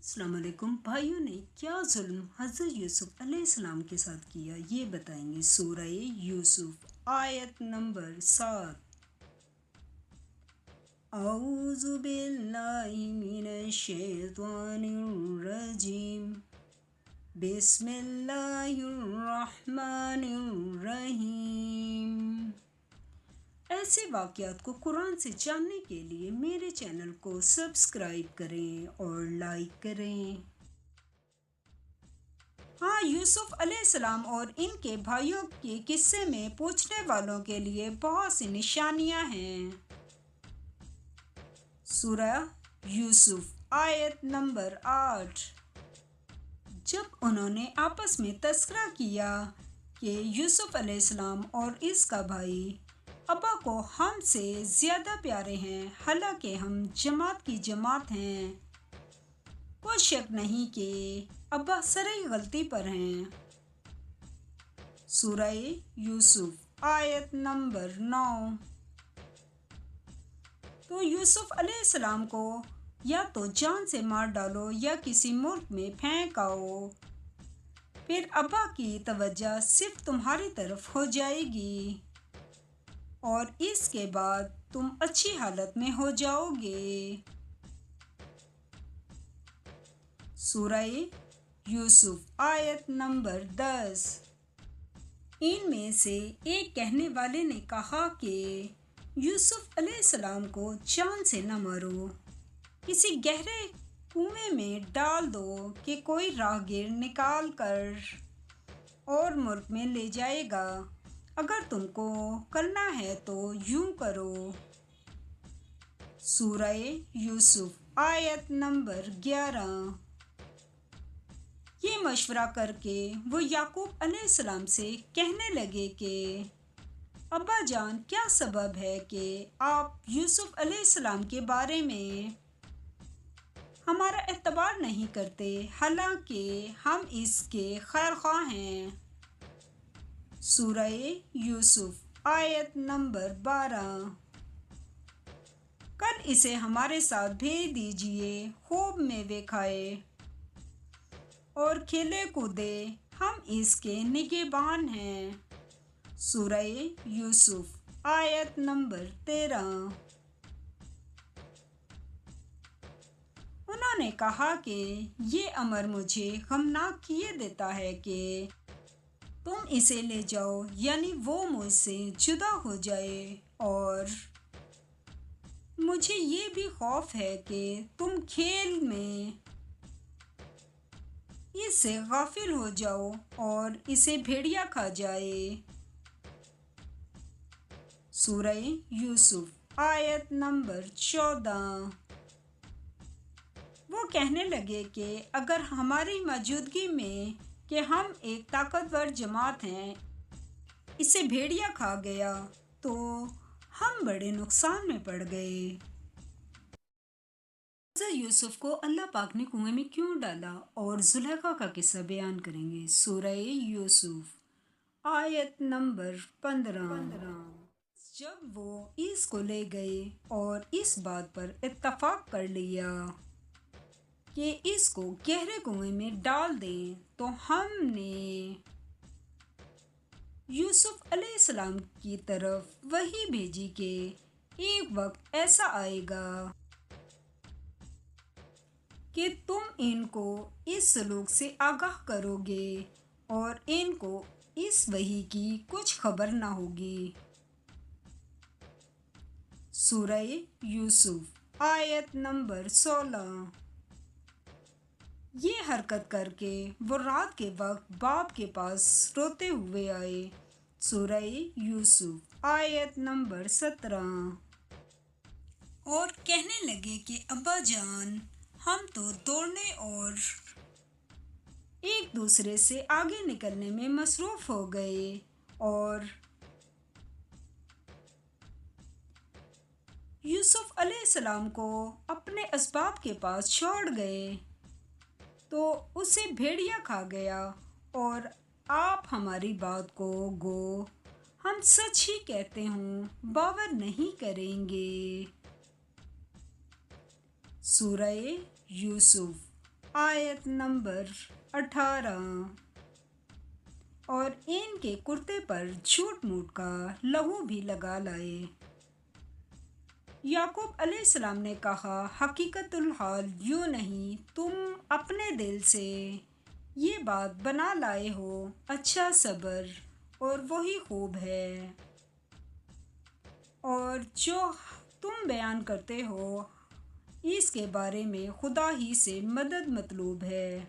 अस्सलाम वालेकुम भाइयों ने क्या जुल्म हज़रत यूसुफ अलैहिस्सलाम के साथ किया ये बताएंगे। सूरह यूसुफ आयत नंबर 7। औज़ु बिल्लाहि मिनश शैतानिर रजीम बिस्मिल्लाहिर रहमानिर रहीम। ऐसे वाक़यात को कुरान से जानने के लिए मेरे चैनल को सब्सक्राइब करें और लाइक करें। हाँ, यूसुफ अलैहिस्सलाम और इनके भाइयों के किस्से में पूछने वालों के लिए बहुत सी निशानियां हैं। सूरह यूसुफ आयत नंबर 8। जब उन्होंने आपस में तस्करा किया कि यूसुफ अलैहिस्सलाम और इसका भाई अब्बा को हमसे ज़्यादा प्यारे हैं, हालांकि हम जमात की जमात हैं। कोई शक नहीं कि अब्बा सराई गलती पर हैं। सूरह यूसुफ आयत नंबर 9। तो यूसुफ अलैहिस्सलाम को या तो जान से मार डालो या किसी मुल्क में फेंक आओ, फिर अब्बा की तवज्जो सिर्फ तुम्हारी तरफ हो जाएगी और इसके बाद तुम अच्छी हालत में हो जाओगे। सूरह यूसुफ आयत नंबर 10। इनमें से एक कहने वाले ने कहा कि यूसुफ अलैहिस्सलाम को जान से न मारो, किसी गहरे कुएं में डाल दो कि कोई राहगीर निकाल कर और मुल्क में ले जाएगा। अगर तुमको करना है तो यूं करो। सूरह यूसुफ आयत नंबर 11। ये मशवरा करके वो याकूब अलैहिस्सलाम से कहने लगे कि अब्बा जान, क्या सबब है कि आप यूसुफ अलैहिस्सलाम के बारे में हमारा एतबार नहीं करते, हालांकि हम इसके खैर ख्वाह हैं। सूरह यूसुफ आयत नंबर 12। कल इसे हमारे साथ भेज दीजिए, खूब मेवे खाए और खेले कूदे, हम इसके निगहबान हैं। सूरह यूसुफ आयत नंबर 13। उन्होंने कहा कि ये अमर मुझे गमनाक किए देता है कि तुम इसे ले जाओ, यानी वो मुझसे जुदा हो जाए, और मुझे ये भी खौफ है कि तुम खेल में इससे गाफिल हो जाओ और इसे भेड़िया खा जाए। सूरह यूसुफ आयत नंबर 14। वो कहने लगे कि अगर हमारी मौजूदगी में कि हम एक ताकतवर जमात हैं, इसे भेड़िया खा गया तो हम बड़े नुकसान में पड़ गए। हज़रत यूसुफ को अल्लाह पाक ने कुएं में क्यों डाला और जुलेखा का किस्सा बयान करेंगे। सूरह यूसुफ आयत नंबर 15। जब वो इसको ले गए और इस बात पर इत्तफाक कर लिया कि इसको गहरे कुएं में डाल दें, तो हमने यूसुफ अलैहिस्सलाम की तरफ वही भेजी कि एक वक्त ऐसा आएगा कि तुम इनको इस सलूक से आगाह करोगे और इनको इस वही की कुछ खबर ना होगी। सूरह यूसुफ आयत नंबर 16। ये हरकत करके वो रात के वक्त बाप के पास रोते हुए आए। सूरह यूसुफ आयत नंबर 17। और कहने लगे कि अब्बा जान, हम तो दौड़ने और एक दूसरे से आगे निकलने में मसरूफ़ हो गए और यूसुफ अलैहिस्सलाम को अपने असबाब के पास छोड़ गए तो उसे भेड़िया खा गया, और आप हमारी बात को गो हम सच ही कहते हूँ बावर नहीं करेंगे। सूरह यूसुफ آیت نمبر 18۔ اور ان کے کرتے پر جھوٹ موٹ کا لہو بھی لگا لائے۔ یعقوب علیہ السلام نے کہا، حقیقت الحال یوں نہیں، تم اپنے دل سے یہ بات بنا لائے ہو، اچھا صبر، اور وہی خوب ہے، اور جو تم بیان کرتے ہو اس کے بارے میں خدا ہی سے مدد مطلوب ہے۔